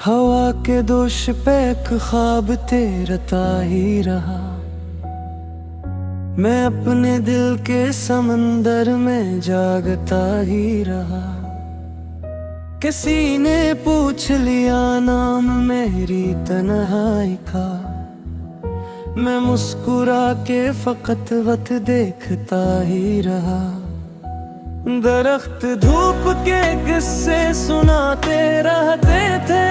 हवा के दोष पे एक ख्वाब तेरता ही रहा। मैं अपने दिल के समंदर में जागता ही रहा। किसी ने पूछ लिया नाम मेरी तन्हाई का। मैं मुस्कुरा के फकत वक्त देखता ही रहा। दरख्त धूप के किस्से सुनाते रहते थे।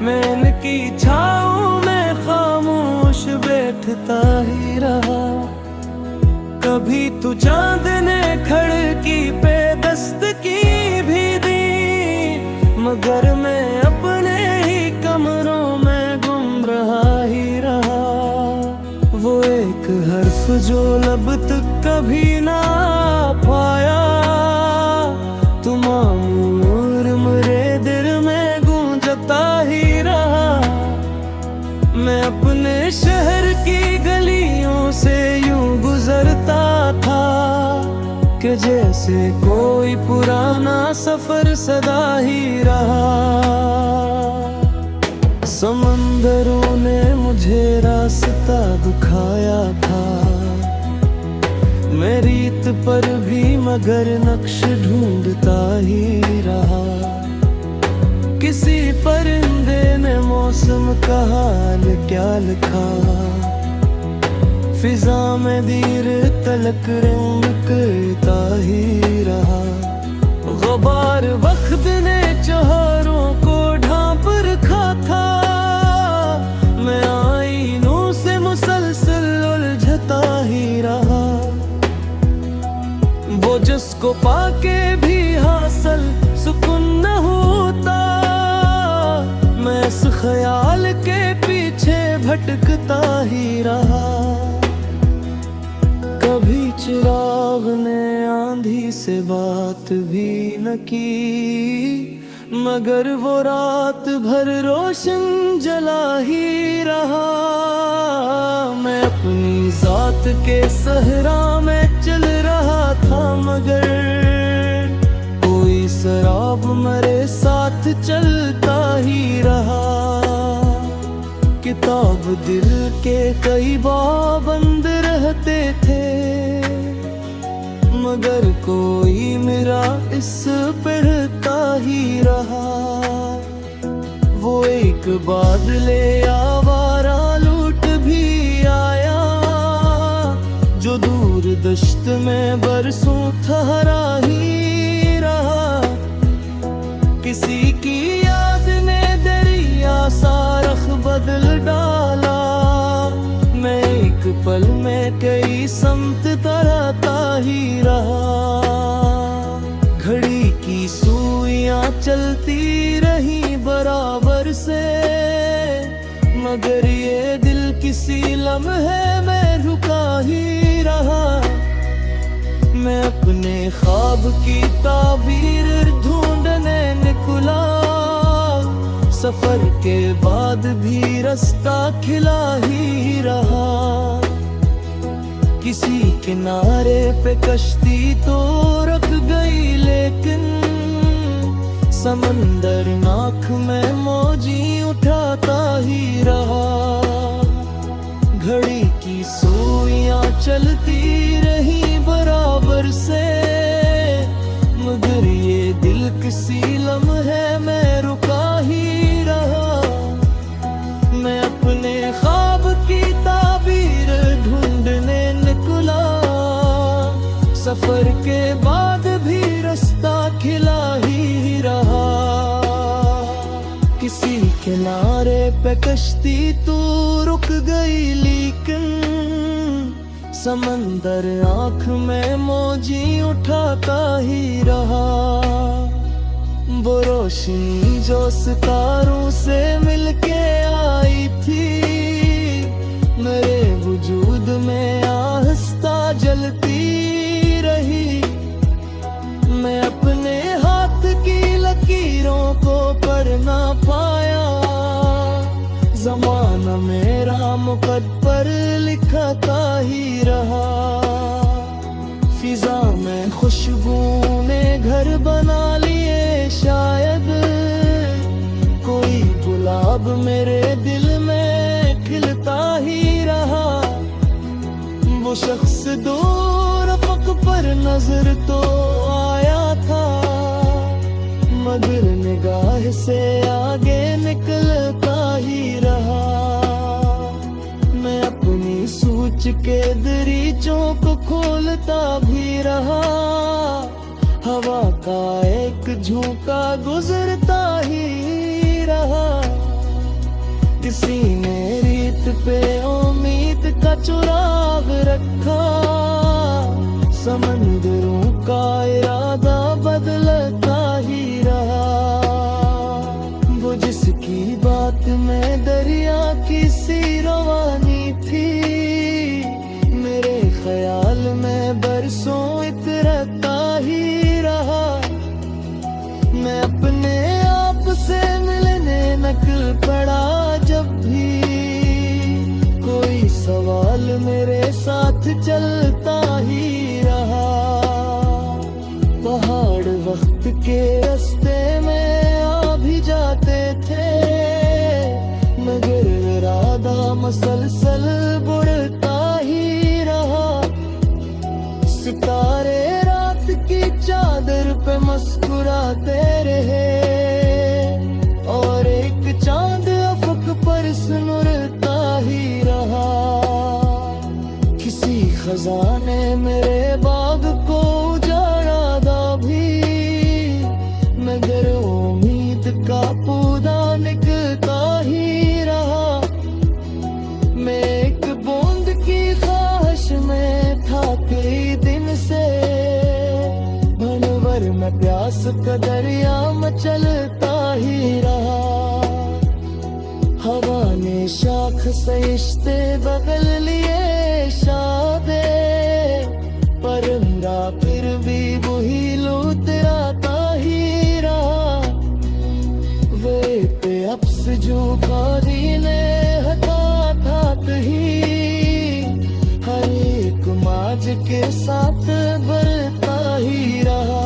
मैं इनकी छाँव में खामोश बैठता ही रहा। कभी तू चांद ने खिड़की पे दस्तकी भी दी, मगर मैं अपने ही कमरों में गुम रहा ही रहा। वो एक हर्फ जो लब तक कभी ना पाया, तुमामूर मेरे दिल में गूंजता ही रहा। मैं अपने शहर की गलियों से यूं गुजरता था कि जैसे कोई पुराना सफर सदा ही रहा। समंदरों ने मुझे रास्ता दिखाया था, मैं रीत पर भी मगर नक्श ढूंढता ही रहा। किसी परिंदे ने मौसम का हाल क्या लिखा, फिजा में दीर तलक रंग करता ही रहा। गुबार वक्त ने चेहरों को ढांप रखा था, मैं आईनों से मुसलसल उलझता ही रहा। वो जिसको पाके भी हासिल सुकून न होता, मैं इस ख्याल के पीछे भटकता ही रहा। कभी चिराग ने आंधी से बात भी न की, मगर वो रात भर रोशन जला ही रहा। मैं अपनी जात के सहरा में चल रहा था, मगर कोई शराब मेरे साथ चलता ही रहा। किताब दिल के कई बाब बंद रहते थे, मगर कोई मेरा इस पढ़ता ही रहा। वो एक बादले आवारा लूट भी आया, जो दूर दश्त में बरसों ठहरा ही रहा। किसी की याद ने दरिया सा रख बदल डाला, मैं एक पल में कई समत तरता ही रहा। घड़ी की सुइयां चलती रही बराबर से, मगर ये दिल किसी लम्हे में रुका ही रहा। मैं अपने ख्वाब की ताबीर ढूंढने निकला, सफर के बाद भी रास्ता खिला ही रहा। किसी किनारे पे कश्ती तो रुक गई, लेकिन समंदर नाक में मौजी उठाता ही रहा। घड़ी की सुइयां चलती रही बराबर से, मगर ये दिल किसी लम्हे में रुका ही रहा। मैं अपने ख्वाब की ताबीर ढूंढने निकला, सफर के बाद भी रास्ता खिला ही रहा। किसी किनारे पे कश्ती तो रुक गई, लेकिन समंदर आँख में मौजी उठाता ही रहा। वो रोशनी जो सितारों से मिलके आई थी, मेरे वजूद में आहिस्ता जलती रही। मैं अपने हाथ की लकीरों को पढ़ ना पाया, ज़माना मेरा मुकद्दर लिखता ही रहा। फिजा में खुशबू ने घर बना लिए, शायद गुलाब मेरे दिल में खिलता ही रहा। वो शख्स दूर अफक पर नजर तो आया था, मगर निगाह से आगे निकलता ही रहा। मैं अपनी सोच के दरीचों को खोलता भी रहा। हवा का एक झोंका गुजरता ही रहा। किसी ने रीत पे उम्मीद का चिराग रखा। समंदरों का इरादा बदलता ही रहा। वो जिसकी बात में दरिया की सी रवानी थी, मेरे ख्याल में बरसों इतरता ही रहा। मैं अपने आप से मिलने निकल पड़ा जब भी कोई सवाल मेरे साथ चलता ही रहा। पहाड़ वक्त के रास्ते में आ भी जाते थे, मगर इरादा मसलसल बुढ़ता ही रहा। सितारे रात की चादर पे मुस्कुराते रहे, और एक चांद अफक पर सुनरता ही रहा। किसी खजाने मेरे बाग को उजाड़ा दा भी, मगर उम्मीद का पौधा निकलता ही रहा। मैं एक बूंद की ख्वाहिश में था कई दिन से, भंवर में प्यास का दरिया मचलता ही रहा। हवा ने शाख से रिश्ते बदल लिए शादे, परिंदा फिर भी वही लुटराता ही रहा। वे पे अप्स जो खादी ने हटा था कहीं, हर एक माज के साथ बरता ही रहा।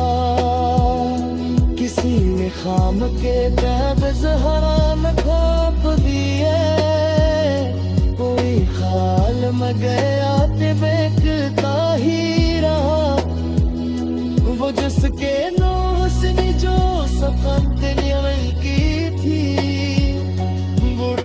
किसी ने खाम के कागज हराम खाप दिए, कोई खाल में गया ते बेकता ही रहा। वो जिसके नौह से जो सफन दुनिया की थी, वो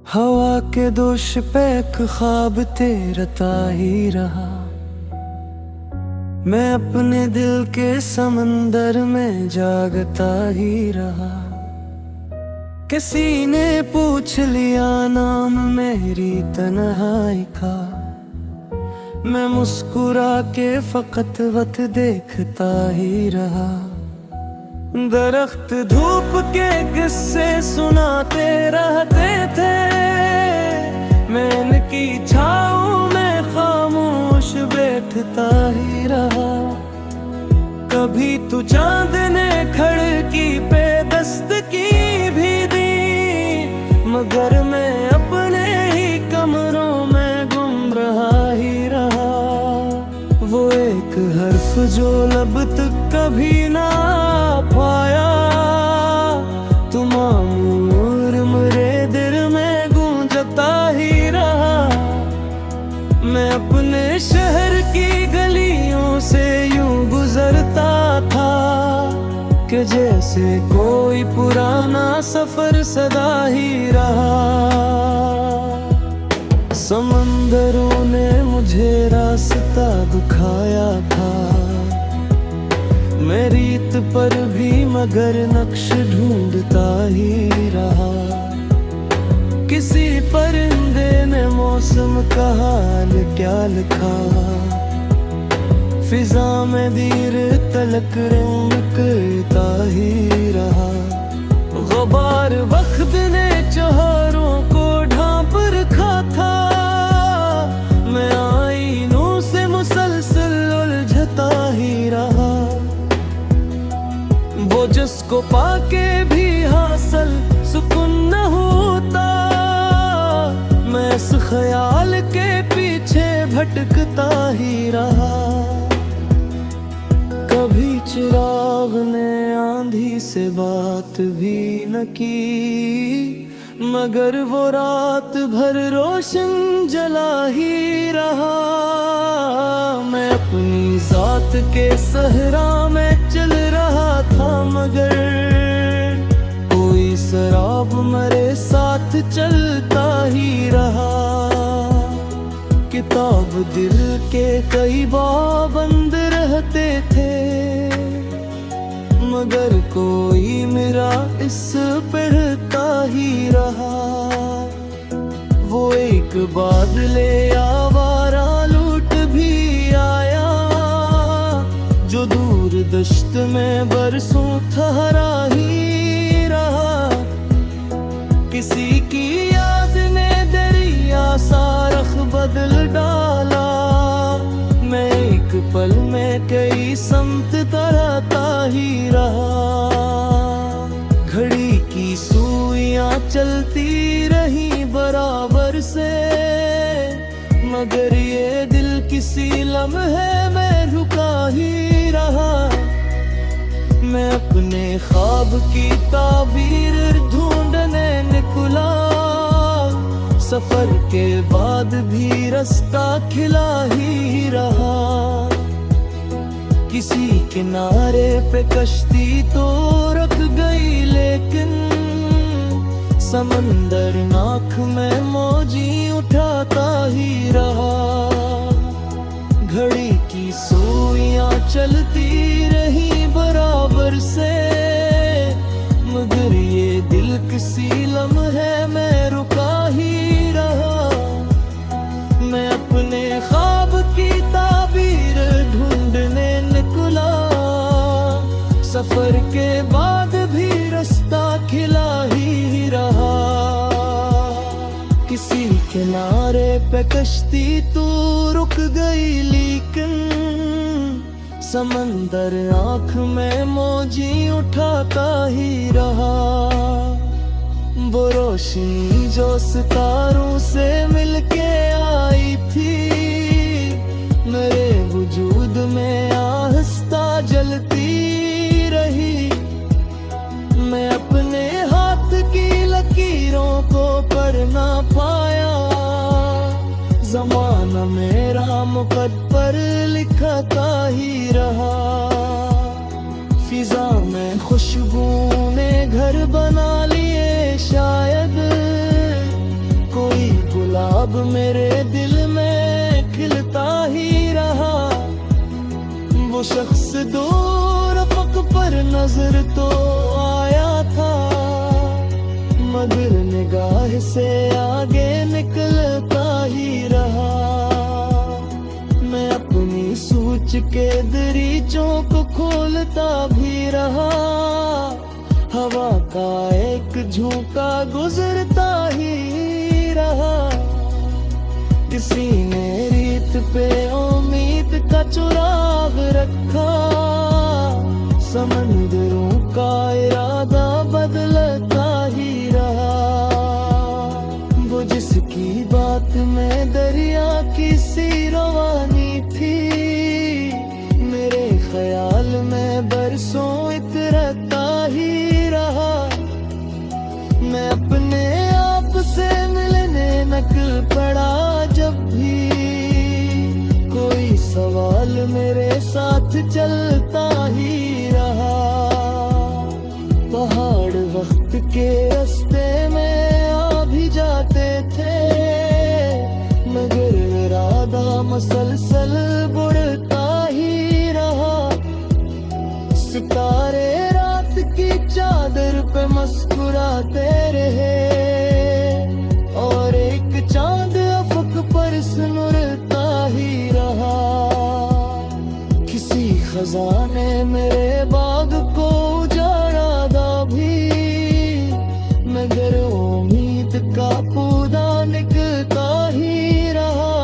हवा के दोष पे एक ख्वाब तेरता ही रहा। मैं अपने दिल के समंदर में जागता ही रहा। किसी ने पूछ लिया नाम मेरी तन्हाई का, मैं मुस्कुरा के फकत वक्त देखता ही रहा। दरख्त धूप के किस्से सुनाते रहते थे, मैं इनकी छाँव में खामोश बैठता ही रहा। कभी तू चांद ने खिड़की पे दस्तकी भी दी, मगर मैं अपने ही कमरों में गुम रहा ही रहा। वो एक हर्फ जो लब तक कभी ना पाया, तुमामूर मेरे दिल में गूंजता ही रहा। मैं अपने शहर की गलियों से यूं गुजरता था, कि जैसे कोई पुराना सफर सदा ही रहा। समंदरों ने मुझे रास्ता दिखाया था, मैं रीत पर भी मगर नक्श ढूंढता ही रहा। किसी परिंदे ने मौसम का हाल क्या लिखा, फिजा में दीर तलक रंग करता ही रहा। गुबार वक्त ने चौहारों को ढांप रखा था, मैं आईनों से मुसलसल उलझता ही रहा। वो जिसको पाके भी हासिल सुकून न होता, मैं इस के पीछे भटकता ही रहा। कभी चिराग ने आंधी से बात भी न की, मगर वो रात भर रोशन जला ही रहा। मैं अपनी जात के सहरा में चल रहा था, मगर कोई शराब मेरे साथ चलता ही रहा। किताब दिल के कई बंद रहते थे, मगर कोई मेरा इस पढ़ता ही रहा। वो एक बादले आवारा लूट भी आया, जो दूर दश्त में बरसों ठहरा ही रहा। किसी की याद ने दरिया सा रख बदल डाला, मैं एक पल में कई संत तरता ही रहा। घड़ी की सुइयां चलती रही बराबर से, मगर ये दिल किसी लम्हे में रुका ही रहा। मैं अपने ख्वाब की ताबीर ढूंढने निकला, सफर के बाद भी रास्ता खिला ही रहा। किसी किनारे पे कश्ती तो रुक गई, लेकिन समंदर नाक में मौजी उठाता ही रहा। घड़ी की सुइयां चलती रही बराबर से, मगर ये दिल किसी लम्हे में रुका ही रहा। मैं अपने ख्वाब की ताबीर ढूंढने निकला, सफर के बाद भी रास्ता खिला ही रहा। किसी किनारे पे कश्ती तो रुक गई, लेकिन समंदर आँख में मौजी उठाता ही रहा। वो रोशनी जो सितारों से मिलके आई थी, मेरे वजूद में आहिस्ता जलती रही। मैं अपने हाथ की लकीरों को पढ़ ना पाया, ज़माना मेरा मुकद्दर लिखता ही रहा। फिजा में खुशबू ने घर बना लिए, शायद कोई गुलाब मेरे दिल में खिलता ही रहा। वो शख्स दूर अफक पर नजर तो आया था, मगर निगाह से आगे निकलता ही रहा। मैं अपनी सोच के दरीचों को खोलता भी रहा, हवा का एक झोंका गुजरता ही रहा। किसी ने रीत पे उम्मीद का चिराग रखा, समंदरों का इरादा बदलता ही रहा। वो जिसकी बात में दरिया की सी रवानी थी, मेरे ख्याल में बरसों इतरता ही रहा। मैं अपने आप से मिलने निकल पड़ा, जब भी कोई सवाल मेरे साथ चलता ही रहा। पहाड़ वक्त के रास्ते में आ भी जाते थे, मगर इरादा मसलसल बढ़ता ही रहा। सितारे रात की चादर पे मुस्कुराते रहे, और एक चांद अफक पर सुनरता ही रहा। किसी खजाने मेरे बाग को उजाड़ा दा भी, मगर उम्मीद का पौधा निकलता ही रहा।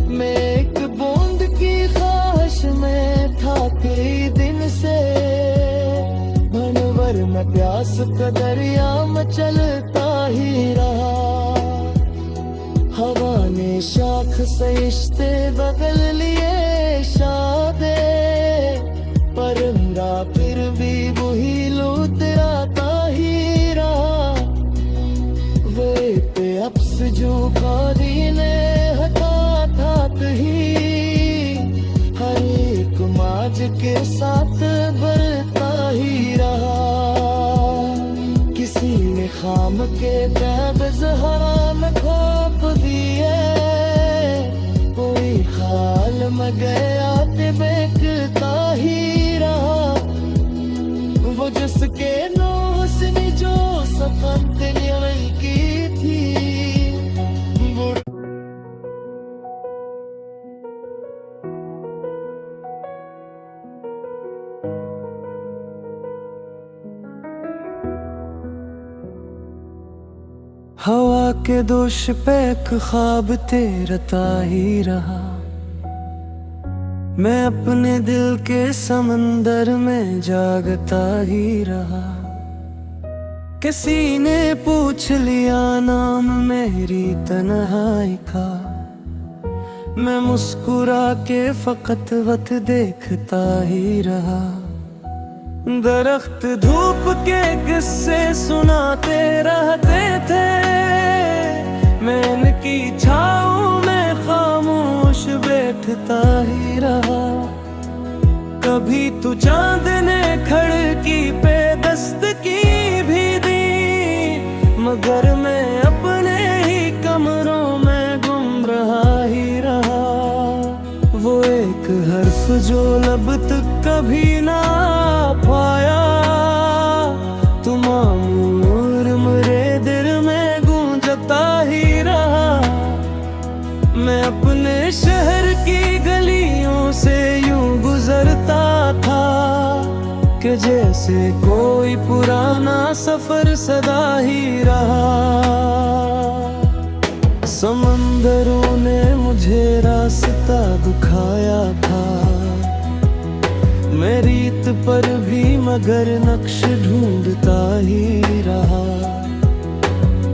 मैं एक बूंद की ख्वाहिश में था कई दिन से, भंवर में प्यास का दरिया में चलता ही रहा। हवा अपने शाख से रिश्ते बदल लिए शादे, परिंदा फिर भी वही लूट आता ही रहा। वे पे अप्स जो कारी ने हटा था ही, हर एक माज के साथ बढ़ता ही रहा। किसी ने खाम के बैब जहरा में खोप दिए, कोई खाल में गया ते बेकता ही रहा। वो जिसके नौसनी जो सफर की थी, हवा के दोष पे एक ख्वाब तेरता ही रहा। मैं अपने दिल के समंदर में जागता ही रहा। किसी ने पूछ लिया नाम मेरी तन्हाई का, मैं मुस्कुरा के फकत वत देखता ही रहा। दरख्त धूप के किस्से सुनाते रहते थे, मैं इनकी छाँव में खामोश बैठता ही रहा। कभी तू चांद ने खिड़की पे दस्तकी भी दी, मगर मैं अपने ही कमरों में गुम रहा ही रहा। वो एक हर्फ जो लब तक कभी ना पाया, तुम आमूर मेरे दिल में गूंजता ही रहा। मैं अपने शहर की गलियों से यूं गुजरता था, कि जैसे कोई पुराना सफर सदा ही रहा। समंदरों ने मुझे रास्ता दिखाया था, मैं रीत पर भी मगर नक्श ढूंढता ही रहा।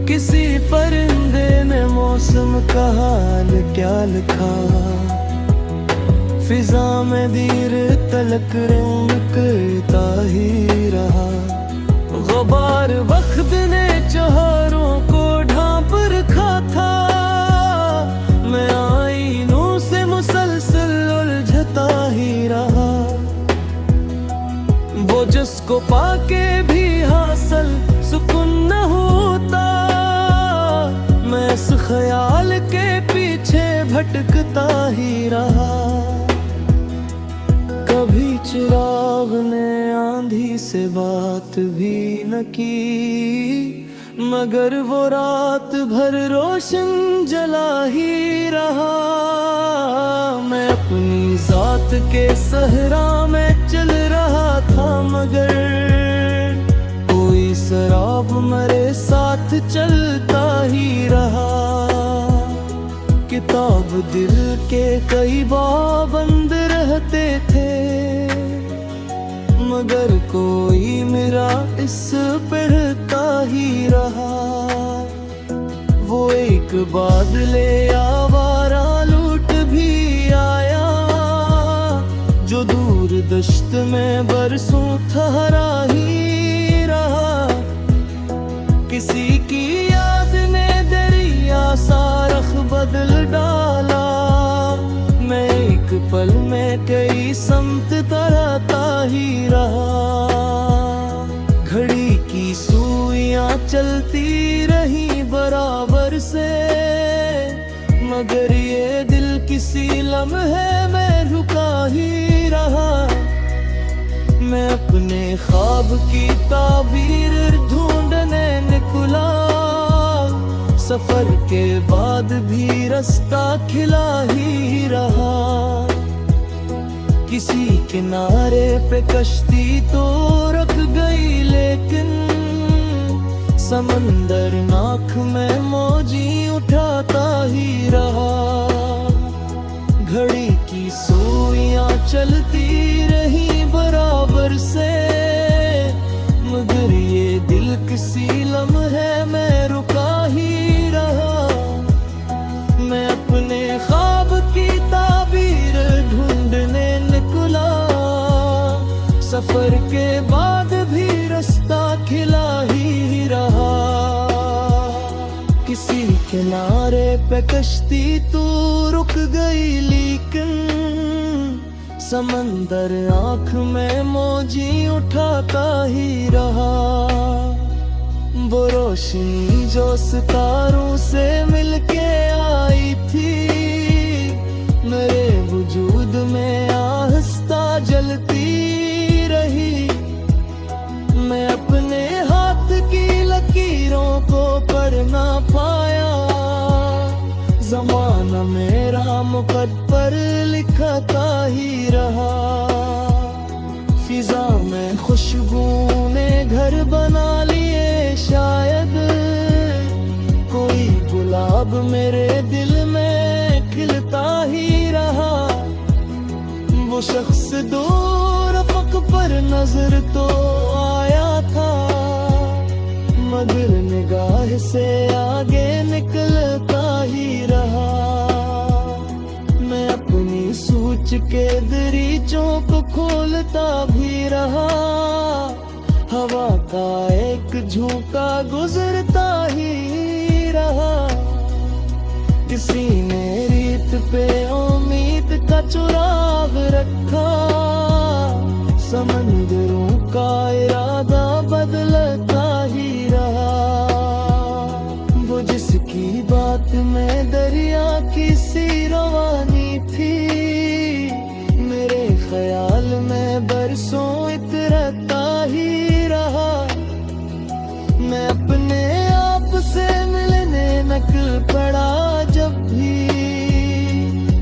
किसी परिंदे ने मौसम का हाल क्या लिखा, फिजा में दीर तलक रिंगता ही रहा। गुबार वक्त ने चौहारों को ढांप रखा था, मैं आईनों से मुसलसल उलझता ही रहा। वो जिसको पाके भी हासिल सुकून न होता, मैं इस ख्याल के पीछे भटकता ही रहा। कभी चिराग ने आंधी से बात भी न की, मगर वो रात भर रोशन जला ही रहा। मैं अपनी जात के सहरा में चल रहा था, मगर कोई शराब मेरे साथ चलता ही रहा। किताब दिल के कई बाब बंद रहते थे, मगर कोई मेरा इस पढ़ता ही रहा। वो एक बादले आवारा लूट भी आया, जो दूर दश्त में बरसों ठहरा ही रहा। किसी की याद ने दरिया सा रख बदल डाला, मैं एक पल में कई समत तराता ही रहा। घड़ी की सुइयां चलती रही बराबर से, मगर ये दिल किसी लम्हे में रुका ही रहा। मैं अपने ख्वाब की ताबीर ढूंढने निकला, सफर के बाद भी रास्ता खिला ही रहा। किसी किनारे पे कश्ती तो रख गई, लेकिन समंदर नाक में मौजी उठाता ही रहा। घड़ी की सुइयां चलती रही बराबर से, मगर ये दिल किसी लम्हे में रुका ही रहा। मैं सफर के बाद भी रास्ता खिला ही रहा। किसी किनारे पे कश्ती तू रुक गई, लेकिन समंदर आंख में मौजी उठाता ही रहा। वो रोशनी जो सितारों से मिलके आई थी, मेरे वजूद में आहिस्ता जलती रही। मैं अपने हाथ की लकीरों को पढ़ ना पाया, ज़माना मेरा मुकद्दर लिखता ही रहा। फिजा में खुशबू ने घर बना लिए, शायद कोई गुलाब मेरे दिल में खिलता ही रहा। वो शख्स दूर अफक पर नजर तो आया था, मगर निगाह से आगे निकलता ही रहा। मैं अपनी सोच के दरीचों को खोलता भी रहा, हवा का एक झोंका गुजरता ही रहा। किसी ने रीत पे उम्मीद का चिराग रखा, समंदरों का इरादा बदलता ही रहा। वो जिसकी बात में दरिया की सी रवानी थी, मेरे ख्याल में बरसों इतरता ही रहा। मैं अपने आप से मिलने निकल पड़ा, जब भी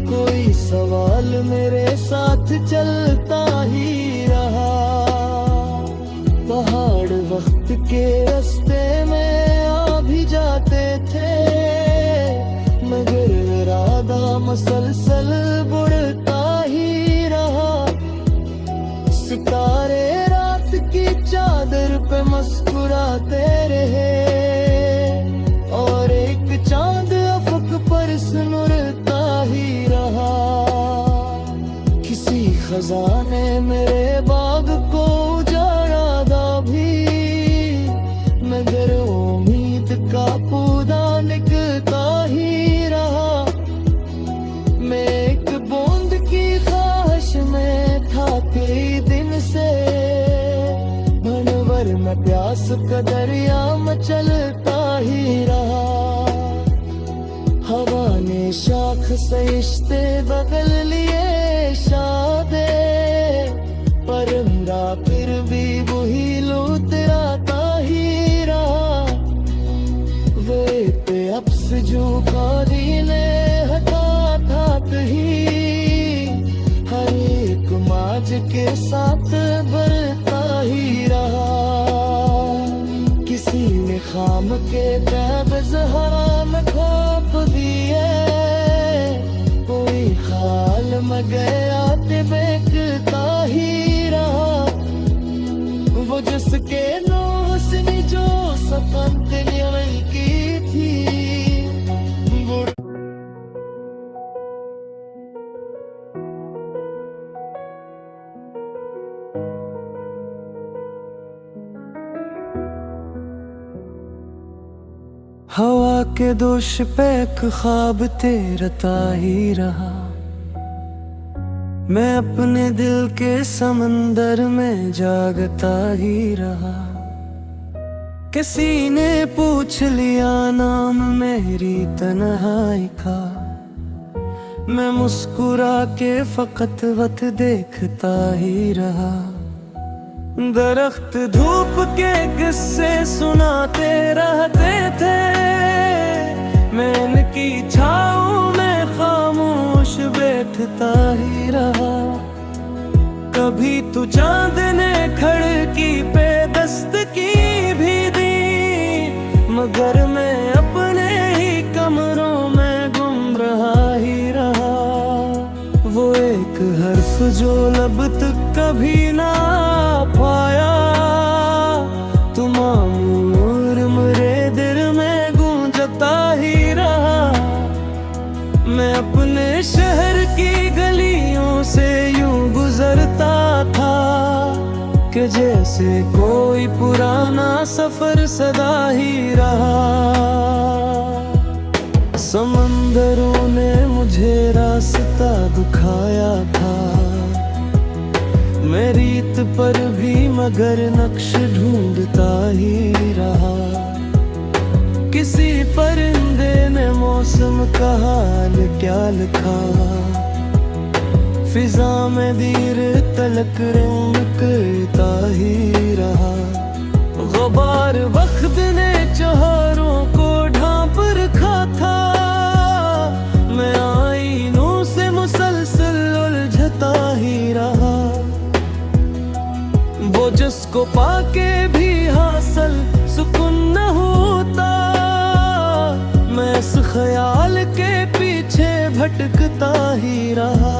कोई सवाल मेरे साथ चलता ही रहा। पहाड़ वक्त के रास्ते में आ भी जाते थे, मगर इरादा मसलसल बढ़ता ही रहा। सितारे रात की चादर पे मुस्कुराते रहे, और एक चांद अफक पर सुनरता ही रहा। किसी खजाने मेरे बाग को उजाड़ा दा भी, मगर उम्मीद का पौधा निकलता ही रहा। मैं एक बूंद की ख्वाहिश में था कई दिन से, भंवर में प्यास का दरिया में चलता ही रहा। हवा ने शाख से रिश्ते बदल लिए शादे, परिंदा फिर भी वही लुतराता ही रहा। वो एक अफ्स जो कारी ने हटा था कहीं, हर एक माज के साथ बढ़ता ही रहा। किसी ने खाम के बैब ज़हरा में खोप दिए, कोई खाल में गया बेकता ही रहा। वो जिसके नौहसनी जो सफन की थी, वो हवा के दोष पे एक ख्वाब तेरता ही रहा। मैं अपने दिल के समंदर में जागता ही रहा। किसी ने पूछ लिया नाम मेरी तन्हाई का, मैं मुस्कुरा के फकत वत देखता ही रहा। दरख्त धूप के किस्से सुनाते रहते थे, मैं इनकी छाँव में खामोश बैठता ही रहा। कभी तू चांद ने खिड़की पे दस्तकी भी दी, मगर मैं अपने ही कमरों में गुम रहा ही रहा। वो एक हर्फ जो लब तक कभी ना पाया, तुमामूर मेरे दिल में गूंजता ही रहा। मैं अपने शहर की गलियों से यूं गुजरता था, फिर जैसे कोई पुराना सफर सदा ही रहा। समंदरों ने मुझे रास्ता दिखाया था, मैं रीत पर भी मगर नक्श ढूंढता ही रहा। किसी परिंदे ने मौसम का हाल क्या लिखा, फिजा में दीर तलक रिंगता ही रहा। गुबार वक्त ने चौहारों को ढांप रखा था, मैं आईनों से मुसलसल उलझता ही रहा। वो जिसको पाके भी हासिल सुकून न होता, मैं इस ख्याल के पीछे भटकता ही रहा।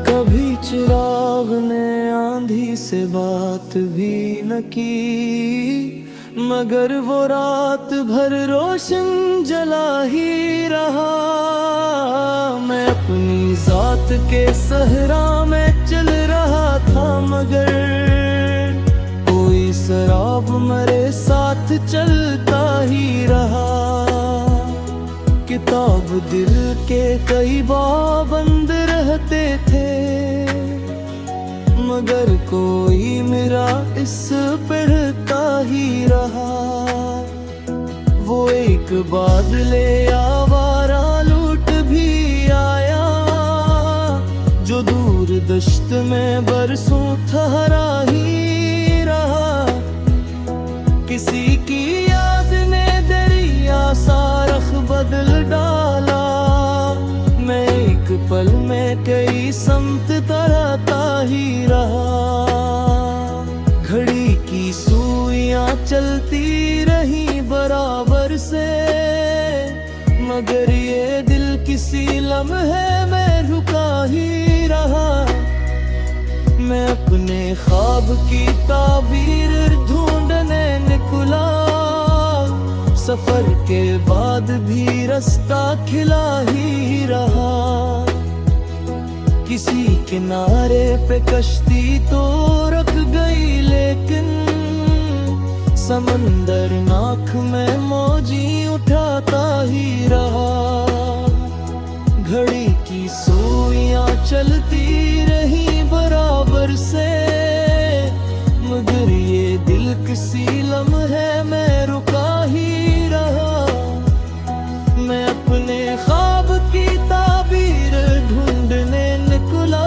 कभी चिराग ने आंधी से बात भी न की, मगर वो रात भर रोशन जला ही रहा। मैं अपनी जात के सहरा में चल रहा था, मगर कोई शराब मेरे साथ चलता ही रहा। किताब दिल के कई बाब बंद रहते थे, मगर कोई मेरा इस पढ़ता ही रहा। वो एक बादले आवारा लूट भी आया, जो दूर दश्त में बरसों ठहरा ही रहा। किसी की याद ने दरिया सा रख बदल डाला, मैं एक पल में कई समत तराता ही रहा। घड़ी की सुइयां चलती रही बराबर से, मगर ये दिल किसी लम्हे में रुका ही रहा। मैं अपने ख्वाब की ताबीर ढूंढने निकला, सफर के बाद भी रास्ता खिला ही रहा। किसी किनारे पे कश्ती तो रुक गई, लेकिन समंदर नाक में मौजी उठाता ही रहा। घड़ी की सुइयां चलती रही बराबर से, मगर ये दिल किसी लम्हे में रुका ही रहा। मैं अपने ख्वाब की ताबीर ढूंढने निकला,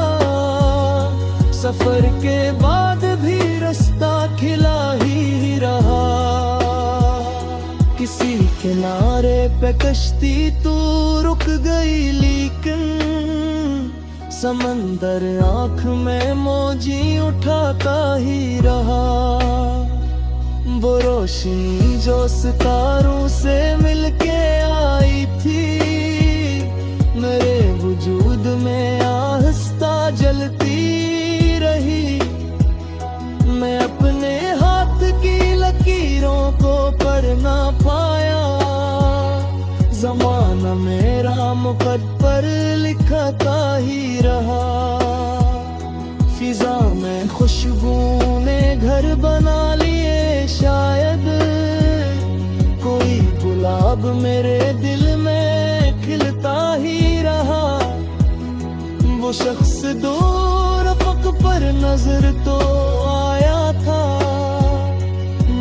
सफर के बाद भी रास्ता खिला ही रहा। किसी किनारे पे कश्ती तो रुक गई, लेकिन समंदर आँख में मौजी उठाता ही रहा। वो रोशनी जो सितारों से मिलके आई थी, मेरे वजूद में आहिस्ता जलती रही। मैं अपने हाथ की लकीरों को पढ़ ना पाया, ज़माना मेरा मुकद्दर लिखता ही रहा। फिजा में खुशबू ने घर बना लिए, शायद कोई गुलाब मेरे दिल में खिलता ही रहा। वो शख्स दूर अफक पर नजर तो आया था,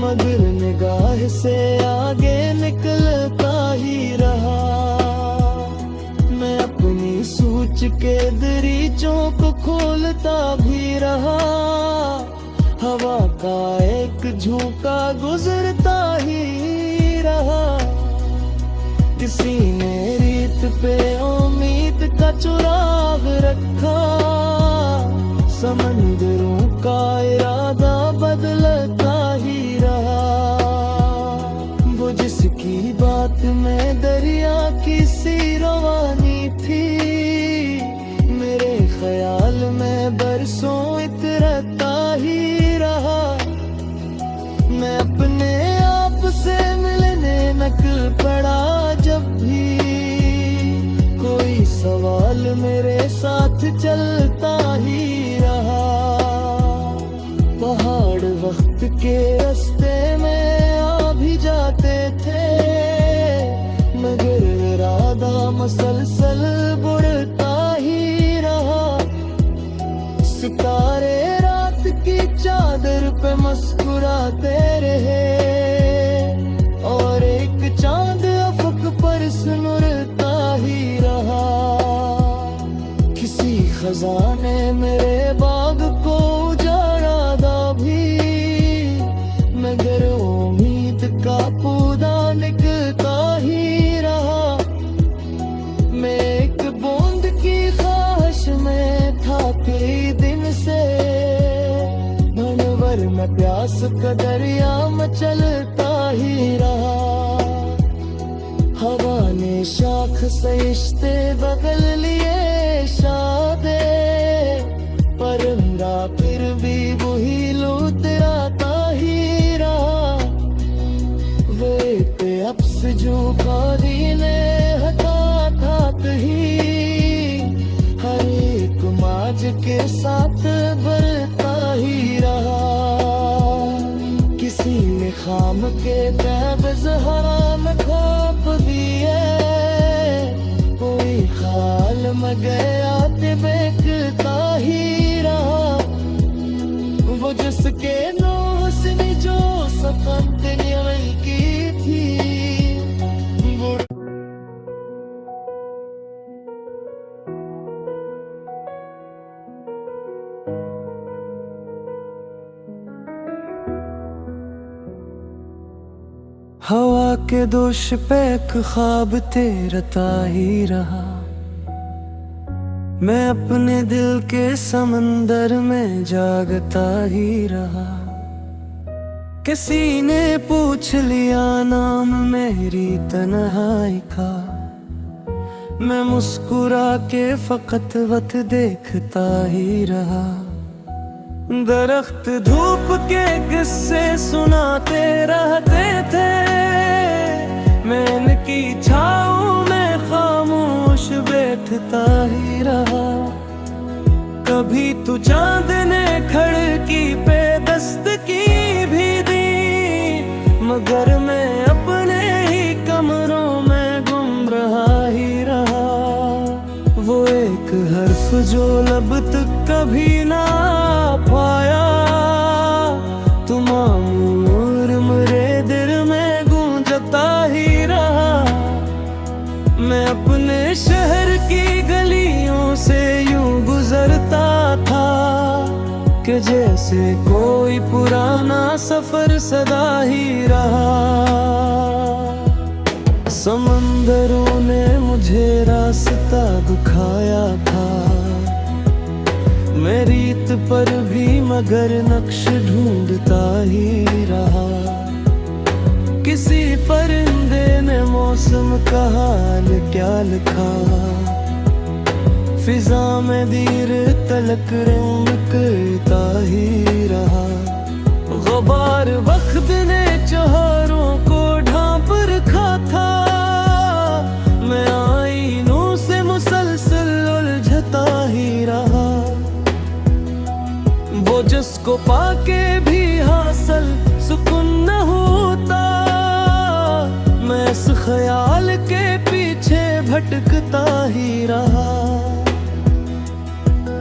मगर निगाह से आगे निकलता ही रहा। मैं अपनी सोच के दरीचों को खोलता भी रहा, हवा का एक झोंका गुजरता ही रहा। किसी ने रीत पे उम्मीद का चिराग रखा, समंदरों का इरादा बदलता ही रहा। वो जिसकी बात में दरिया की सी रवानी थी, मेरे ख्याल में बरसों इतरता ही रहा। मैं अपने आप से मिलने निकल पड़ा, जब भी कोई सवाल मेरे साथ चलता ही रहा। पहाड़ वक्त के रास्ते में आ भी जाते थे, मगर इरादा मसलसल बुढ़ता ही रहा। सितारे रात की चादर पे मुस्कुराते रहे, और एक चांद अफक पर सुनता ही रहा। किसी खजाने मेरे बाग को उजाड़ा दा भी, मगर उम्मीद का पौधा निकलता ही रहा। मैं एक बूंद की ख्वाहिश में था कई दिन से, भंवर में प्यास का दरिया में चलता ही रहा। हवा ने शाख से रिश्ते बदल लिए शादे, परिंदा फिर भी वही लुटराता ही रहा। वे पे अप्स जो कारी ने हटा था कहीं, हर एक माज के साथ बरता ही रहा। किसी ने खाम के तैब हराम खोप दिए, कोई खाल में गया ते बेकता ही रहा। वो जिसके नौसनी जो सफन की थी, हवा के दोष पे एक ख्वाब तेरता ही रहा। मैं अपने दिल के समंदर में जागता ही रहा। किसी ने पूछ लिया नाम मेरी तन्हाई का, मैं मुस्कुरा के फकत वत देखता ही रहा। दरख्त धूप के किस्से सुनाते रहते थे, मैं इनकी छाँव में खामोश बैठता ही रहा। कभी तू चांद ने खिड़की पे दस्तकी भी दी, मगर मैं अपने ही कमरों में गुम रहा ही रहा। वो एक हर्फ जो लब तक कभी ना पाया, तुमामूर मेरे दिल में गूंजता ही रहा। मैं अपने शहर की गलियों से यूं गुजरता था, कि जैसे कोई पुराना सफर सदा ही रहा। समंदरों ने मुझे रास्ता दिखाया था, मैं रीत पर भी मगर नक्श ढूंढता ही रहा। किसी परिंदे ने मौसम का हाल क्या लिखा, फिजा में दीर तलक रंग करता ही रहा। गुबार वक्त ने चौहारों को ढांप रखा था, मैं आईनों से मुसलसल उलझता ही रहा। वो जिसको पाके भी हासिल सुकून न होता, मैं इस ख्याल के पीछे भटकता ही रहा।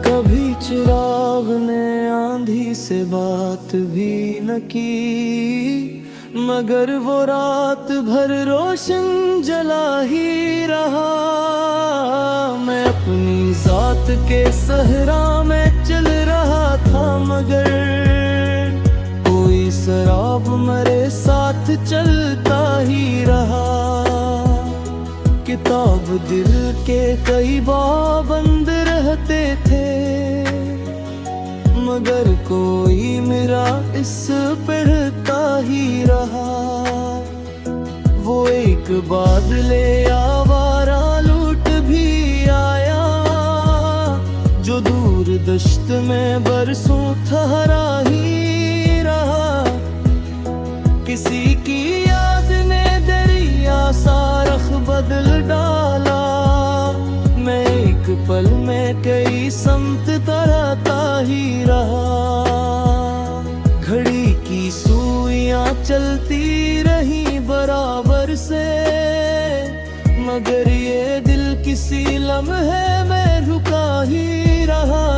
कभी चिराग ने आंधी से बात भी न की, मगर वो रात भर रोशन जला ही रहा। मैं अपनी जात के सहरा में चल रहा था, मगर कोई शराब मेरे साथ चलता ही रहा। किताब दिल के कई बाब बंद रहते थे, मगर कोई मेरा इस पढ़ता ही रहा। वो एक बादले आवारा लूट भी आया, जो दूर दश्त में बरसों ठहरा ही रहा। किसी की याद ने दरिया सा रख बदल डाला, मैं एक पल में कई समत तराता ही रहा। किसी लम्हे में रुका ही रहा।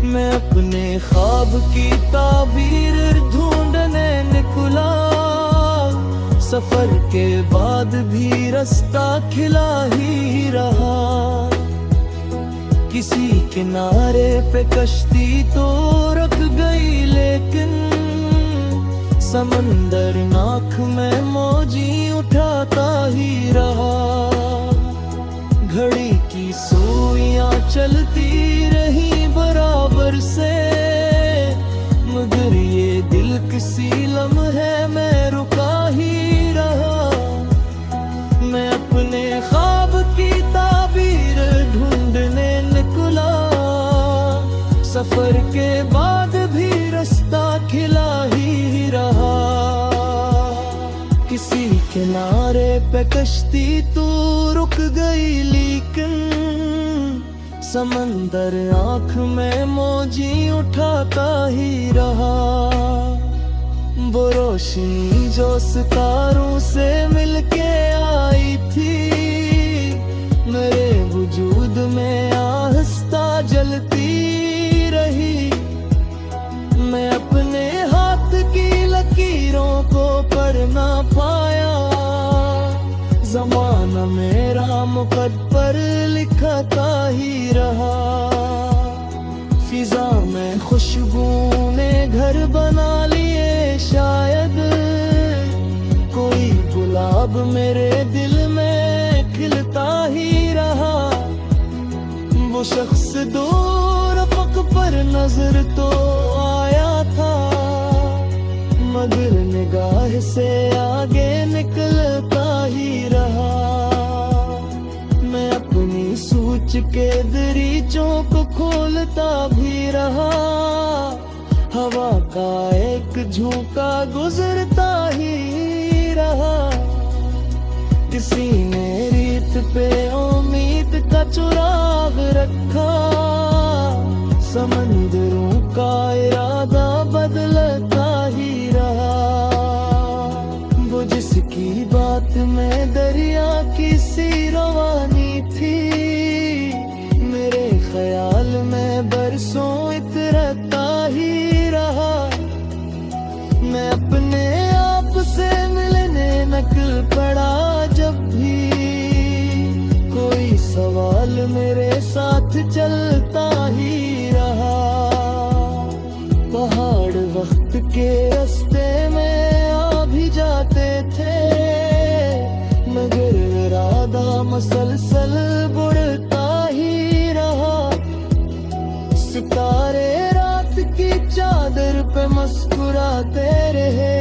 मैं अपने ख्वाब की ताबीर ढूंढने निकला, सफर के बाद भी रास्ता खिला ही रहा। किसी किनारे पे कश्ती तो रुक गई, लेकिन समंदर नाक में मौजी उठाता ही रहा। घड़ी की सुइयां चलती रही बराबर से, मगर ये दिल किसी लम्हे में रुका ही रहा। मैं अपने ख्वाब की ताबीर ढूंढने निकला, सफर के बाद भी रास्ता खिला ही रहा। किसी किनारे पे कश्ती तो रुक गई, लेकिन समंदर आँख में मौजी उठाता ही रहा। वो रोशनी जो सितारों से मिलके आई थी, मेरे वजूद में आहिस्ता जलती रही। मैं अपने हाथ की लकीरों को पढ़ ना पाया, ज़माना मेरा मुकद्दर लिखता ही रहा। फिजा में खुशबू ने घर बना लिए, शायद कोई गुलाब मेरे दिल में खिलता ही रहा। वो शख्स दूर अफक पर नजर तो आया था, मगर निगाह से आगे निकलता ही रहा। मैं अपनी सोच के दरीचों को खोलता भी रहा, हवा का एक झोंका गुजरता ही रहा। किसी ने रीत पे उम्मीद का चिराग रखा, समंदरों का इरादा बदलता ही रहा। वो जिसकी बात में दरिया की सी रवानी थी, मेरे ख्याल में बरसों इतरता ही रहा। मैं अपने आप से मिलने निकल पड़ा, जब भी कोई सवाल मेरे साथ चलता ही रहा। पहाड़ वक्त के रास्ते में आ भी जाते थे, मगर इरादा मसलसल बढ़ता ही रहा। सितारे रात की चादर पे मुस्कुराते रहे,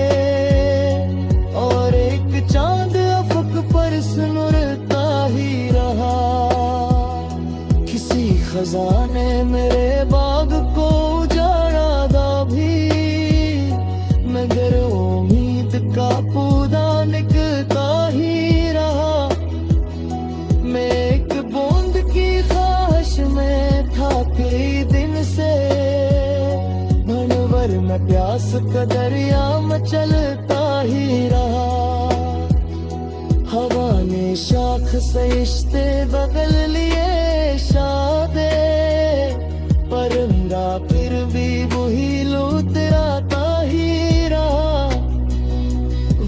और एक चांद अफक पर सुनरता ही रहा। किसी खजाने मेरे बाग को उजाड़ा दा भी, मगर उम्मीद का पौधा निकलता ही रहा। मैं एक बूंद की ख्वाहिश में था कई दिन से, भंवर में प्यास का दरिया मचलता ही रहा। हवा ने शाख से रिश्ते बदल लिए, शादे परिंदा फिर भी वही लुटराता ही रहा।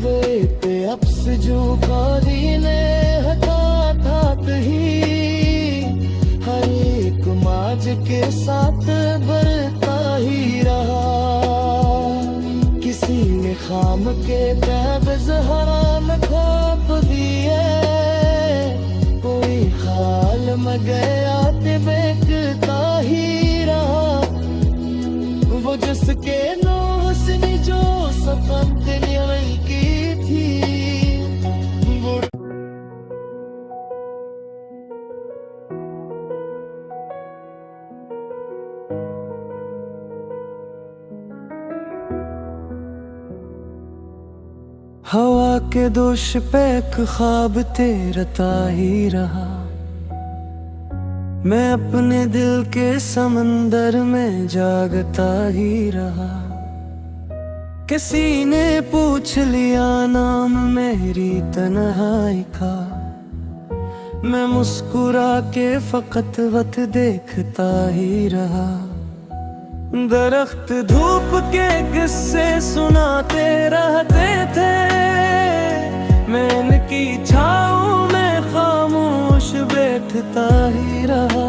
वे पे अप्स जो कादी ने हटा था कहीं, हर एक माज के साथ बढ़ता ही रहा। किसी ने खाम के बैब ज़हरा में खाप दिए, कोई खाल में गया ते बेकता ही रहा। वो जिसके नौहसनी जो सफन दुनिया की थी, वो हवा के दोष पे एक ख्वाब तेरता ही रहा। मैं अपने दिल के समंदर में जागता ही रहा। किसी ने पूछ लिया नाम मेरी तन्हाई का, मैं मुस्कुरा के फकत वक्त देखता ही रहा। दरख्त धूप के किस्से सुनाते रहते थे, मैं इनकी छाँव में खामोश बैठता ही रहा।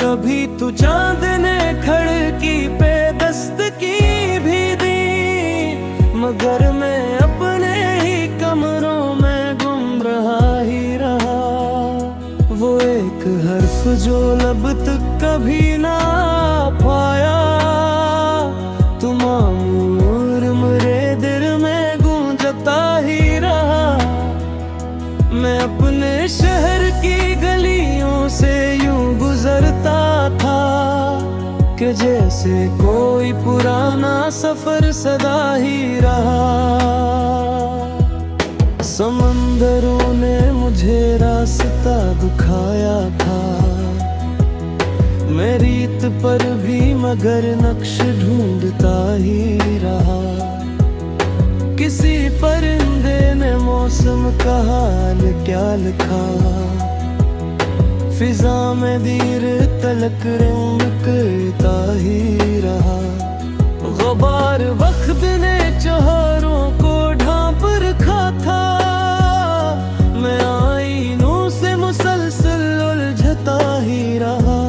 कभी तू चांद ने खिड़की पे दस्तकी भी दी, मगर मैं अपने ही कमरों में गुम रहा ही रहा। वो एक हर्फ जो लब तक कभी ना आ पाया, तुम आमूर मेरे दिल में गूंजता ही रहा। मैं अपने शहर की गलियों से यूं गुजरता था कि जैसे कोई पुराना सफर सदा ही रहा। समंदरों ने मुझे रास्ता दिखाया था, मैं रीत पर भी मगर नक्श ढूंढता ही रहा। किसी परिंदे ने मौसम का हाल क्या लिखा, फिजा में दीर तलक रिमकता ही रहा। गुबार वक्त ने चौहारों को ढांप रखा था, मैं आईनों से मुसलसल उलझता ही रहा।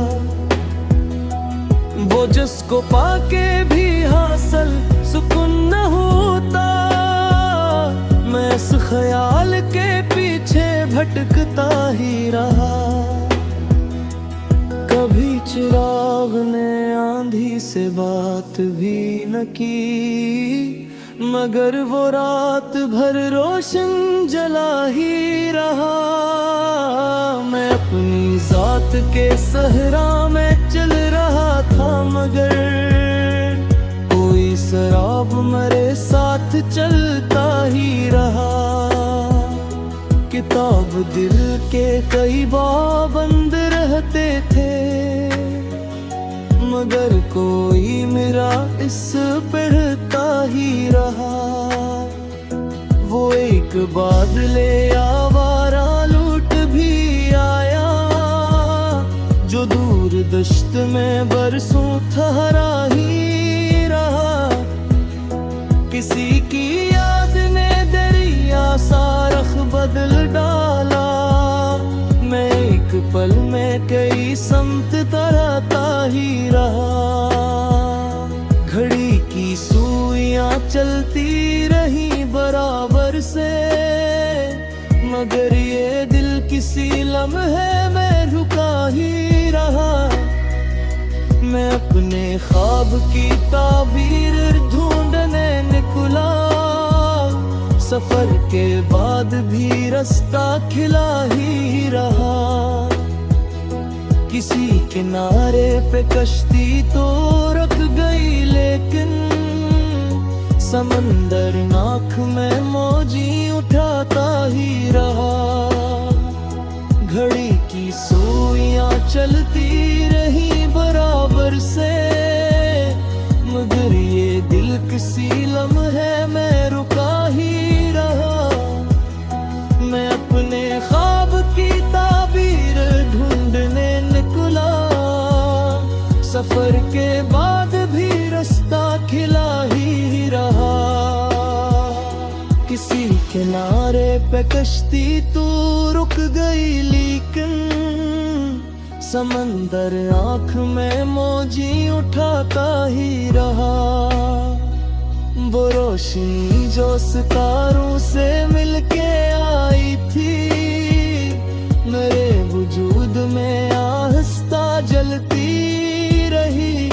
वो जिसको पाके भी हासिल सुकून न होता, मैं इस ख्याल के पीछे भटकता ही रहा। कभी चिराग ने आंधी से बात भी न की, मगर वो रात भर रोशन जला ही रहा। मैं अपनी जात के सहरा में चल रहा था, मगर कोई शराब मेरे साथ चलता ही रहा। किताब दिल के कई बाब बंद रहते थे, मगर कोई मेरा इस पढ़ता ही रहा। वो एक बादले आवारा लूट भी आया, जो दूर दश्त में बरसों ठहरा ही रहा। किसी की याद ने दरिया सा रख बदल डाला, मैं एक पल में कई समत तरता ही रहा। घड़ी की सुइयां चलती रही बराबर से, मगर ये दिल किसी लम्हे में रुका ही रहा। मैं अपने ख्वाब की ताबीर ढूंढने निकला, सफर के बाद भी रास्ता खिला ही रहा। किसी किनारे पे कश्ती तो रुक गई, लेकिन समंदर नाक में मौजी उठाता ही रहा। घड़ी की सुइयां चलती रही बराबर से, मगर ये दिल किसी लम्हे में रुका ही रहा। मैं अपने ख्वाब की ताबीर ढूंढने निकला, सफर के बाद भी रास्ता खिला ही रहा। किसी किनारे पे कश्ती तो रुक गई, लेकिन समंदर आँख में मौजी उठाता ही रहा। वो रोशनी जो सितारों से मिलके आई थी, मेरे वजूद में आहिस्ता जलती रही।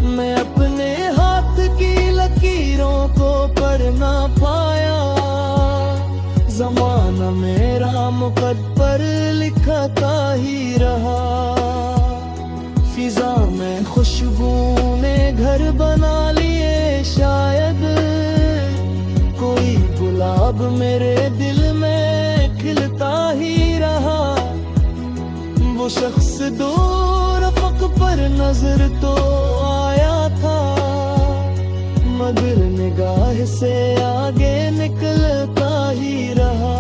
मैं अपने हाथ की लकीरों को पढ़ ना पाया, ज़माना मेरा मुकद्दर लिखता ही रहा। फिजा में खुशबू ने घर बना लिए, शायद कोई गुलाब मेरे दिल में खिलता ही रहा। वो शख्स दूर अफक पर नजर तो आया था, मगर निगाह से आगे निकलता ही रहा।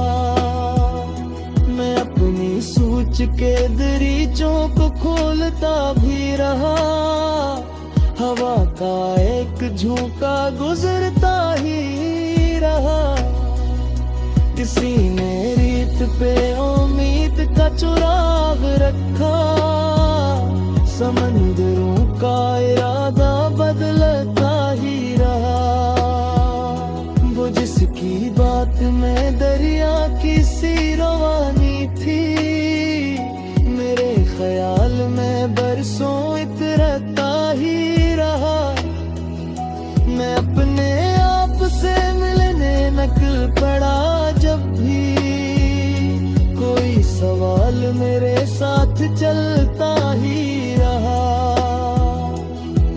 के दरीचों को खोलता भी रहा। हवा का एक झोंका गुजरता ही रहा। किसी ने रीत पे उम्मीद का चिराग रखा। समंदरों का इरादा बदलता ही रहा। वो जिसकी बात में दरिया की सी रवानी थी, मेरे ख्याल में बरसों इतरता ही रहा। मैं अपने आप से मिलने निकल पड़ा जब भी कोई सवाल मेरे साथ चलता ही रहा।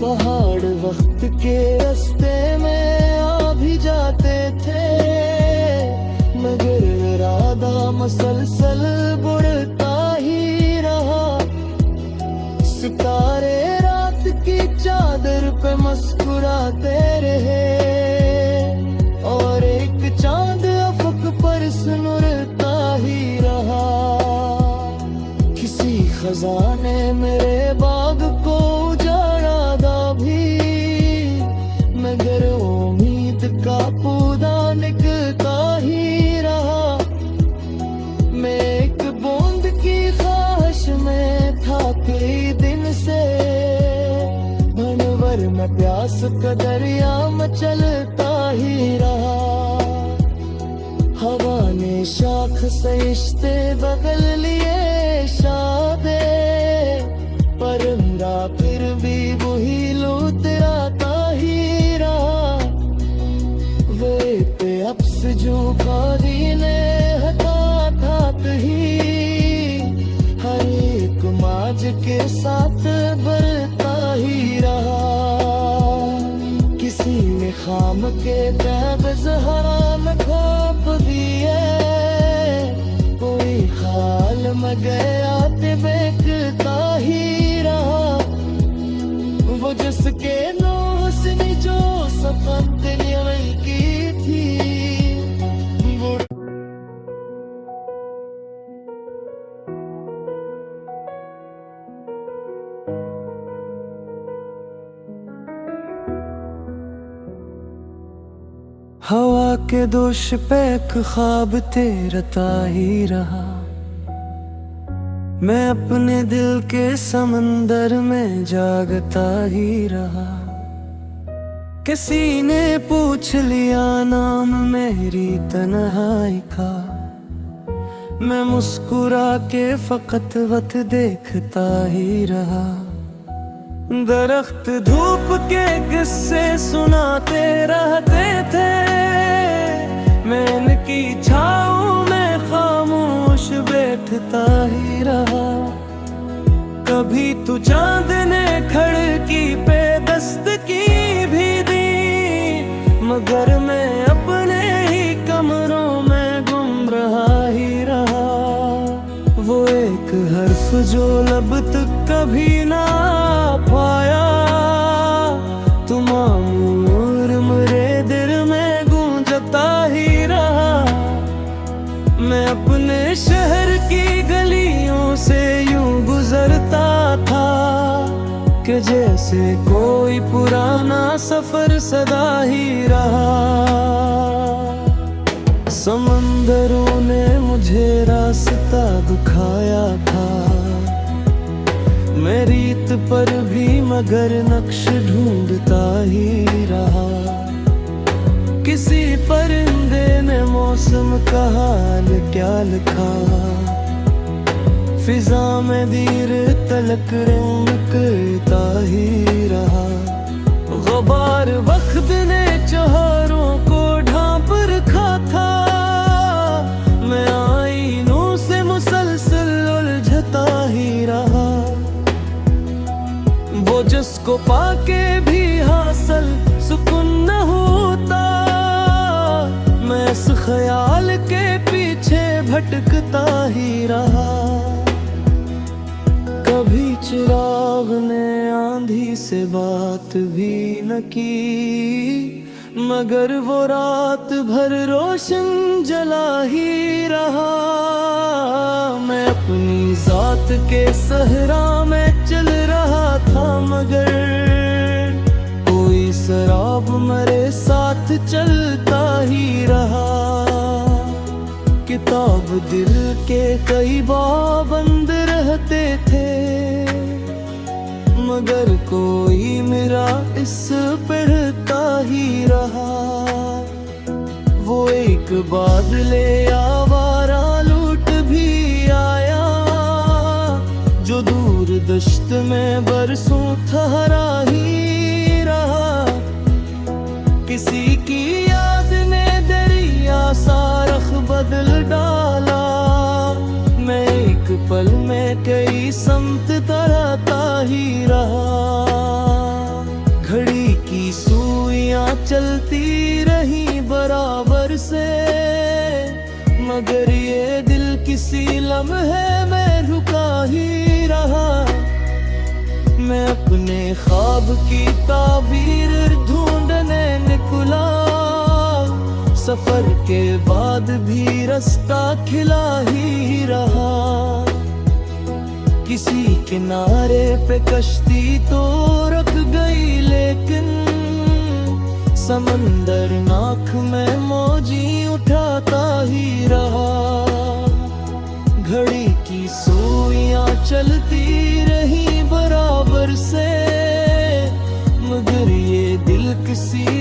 पहाड़ वक्त के रास्ते में आ भी जाते थे, मगर इरादा मसलसल बुढ़ता ही रहा। सितारे रात की चादर पे मुस्कुराते रहे, और एक चांद अफक पर सुनरता ही रहा। किसी खजाने मेरे बाग को उजाड़ा दा भी, मगर उम्मीद का पौधा निकलता ही रहा। मैं एक बूंद की ख्वाहिश में था कई दिन से, भंवर में प्यास का दरिया में चलता ही रहा। हवा ने शाख से रिश्ते बदल लिए शादे, परिंदा फिर भी वही लुतराता ही रहा। वे पे अप्स जो बारी ने हटा था कहीं, हर एक माज के साथ बरता ही रहा। किसी ने खाम के कागज हराम खोप दिए, कोई खाल में गया बेकता ही रहा। वो जिसके नौसनी जो सफर की थी, वो हवा के दोष पे एक ख्वाब तेरता ही रहा। मैं अपने दिल के समंदर में जागता ही रहा। किसी ने पूछ लिया नाम मेरी तन्हाई का, मैं मुस्कुरा के फकत वत देखता ही रहा। दरख्त धूप के किस्से सुनाते रहते थे, मैं इनकी छाँव में खामोश बैठता ही रहा। कभी तू चांद ने खिड़की पे दस्तकी भी दी, मगर मैं अपने ही कमरों में गुम रहा ही रहा। वो एक हर्फ जो लब तक कभी ना पाया, तुमामूर मेरे दिल में गूंजता ही रहा। मैं अपने शहर की गलियों से यूं गुजरता था, कि जैसे कोई पुराना सफर सदा ही रहा। समंदरों ने मुझे रास्ता दिखाया था, मैं रीत पर भी मगर नक्श ढूंढता ही रहा। किसी परिंदे ने मौसम का हाल क्या लिखा, फिजा में दीर तलक रंग करता ही रहा। गुबार वक्त ने चौहारों को ढांप रखा था, मैं आईनों से मुसलसल उलझता ही रहा। वो जिसको पाके भी हासिल सुकून न होता, मैं इस ख्याल के पीछे भटकता ही रहा। कभी चिराग ने आंधी से बात भी न की, मगर वो रात भर रोशन जला ही रहा। मैं अपनी जात के सहरा में चल रहा था, मगर कोई शराब मेरे साथ चलता ही रहा। किताब दिल के कई बंद रहते थे, मगर कोई मेरा इस पढ़ता ही रहा। वो एक बादले आवारा लूट भी आया, जो दूर दश्त में बरसों ठहरा ही रहा। किसी की याद ने दरिया सा रख बदल डाला, मैं एक पल में कई समत तराता ही रहा। घड़ी की सुइयां चलती रही बराबर से, मगर ये दिल किसी लम्हे में रुका ही रहा। मैं अपने ख्वाब की ताबीर ढूंढने निकला, सफर के बाद भी रास्ता खिला ही रहा। किसी किनारे पे कश्ती तो रख गई, लेकिन समंदर नाक में मौजी उठाता ही रहा। घड़ी की सुइयां चलती रही बराबर से, मगर ये दिल किसी